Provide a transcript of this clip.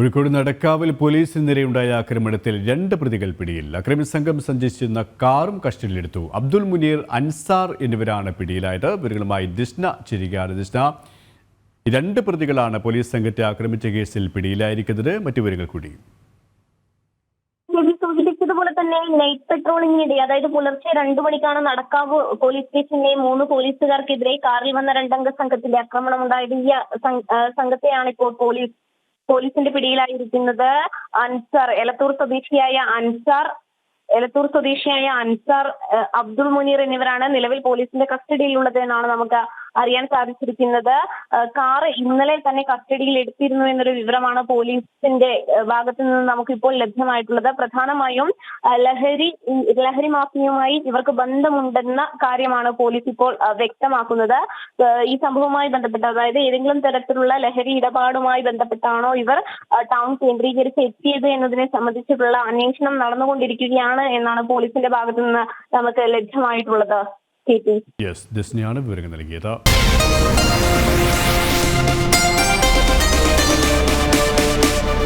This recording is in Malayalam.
കോഴിക്കോട് നടക്കാവിൽ പോലീസിന് നേരെയുണ്ടായ ആക്രമണത്തിൽ 2 പ്രതികൾ പിടിയിൽ. അക്രമി സംഘം സഞ്ചരിച്ചിരുന്ന കാറും കസ്റ്റഡിയിലെടുത്തു. അബ്ദുൽ മുനീർ, അൻസാർ എന്നിവരാണ് പിടിയിലായത്. ഇവരുമായി ദിഷ്ന ചേരുകയാണ്. ദിഷ്ന, 2 പ്രതികളാണ് പോലീസ് സംഘത്തെ ആക്രമിച്ച കേസിൽ പിടിയിലായിരിക്കുന്നത്. മറ്റു വിവരങ്ങൾ കൂടി. സൂചിപ്പിച്ചതുപോലെ തന്നെ നൈറ്റ് പെട്രോളിംഗിനിടെ, അതായത് പുലർച്ചെ 2 മണിക്കാണ് നടക്കാവ് പോലീസ് സ്റ്റേഷനിലെ 3 പോലീസുകാർക്കെതിരെ കാറിൽ വന്ന 2 അംഗ സംഘത്തിന്റെ ആക്രമണം ഉണ്ടായത്. ഈ സംഘത്തെയാണ് ഇപ്പോൾ പോലീസിന്റെ പിടിയിലായിരിക്കുന്നത്. എലത്തൂർ സ്വദേശിയായ അൻസാർ, അബ്ദുൾ മുനീർ എന്നിവരാണ് നിലവിൽ പോലീസിന്റെ കസ്റ്റഡിയിലുള്ളത് എന്നാണ് നമുക്ക് അറിയാൻ സാധിച്ചിരിക്കുന്നത്. കാർ ഇന്നലെ തന്നെ കസ്റ്റഡിയിൽ എടുത്തിരുന്നു എന്നൊരു വിവരമാണ് പോലീസിന്റെ ഭാഗത്തു നിന്ന് നമുക്കിപ്പോൾ ലഭ്യമായിട്ടുള്ളത്. പ്രധാനമായും ലഹരി മാഫിയയുമായി ഇവർക്ക് ബന്ധമുണ്ടെന്ന കാര്യമാണ് പോലീസ് ഇപ്പോൾ വ്യക്തമാക്കുന്നത്. ഈ സംഭവവുമായി ബന്ധപ്പെട്ട്, അതായത് ഏതെങ്കിലും തരത്തിലുള്ള ലഹരി ഇടപാടുമായി ബന്ധപ്പെട്ടാണോ ഇവർ ടൗൺ കേന്ദ്രീകരിച്ച് എത്തിയത് എന്നതിനെ സംബന്ധിച്ചിട്ടുള്ള അന്വേഷണം നടന്നുകൊണ്ടിരിക്കുകയാണ് എന്നാണ് പോലീസിന്റെ ഭാഗത്തു നിന്ന് നമുക്ക് ലഭ്യമായിട്ടുള്ളത്. യെസ്, ദിസ്നയാണ് വിവരങ്ങൾ നൽകിയത്.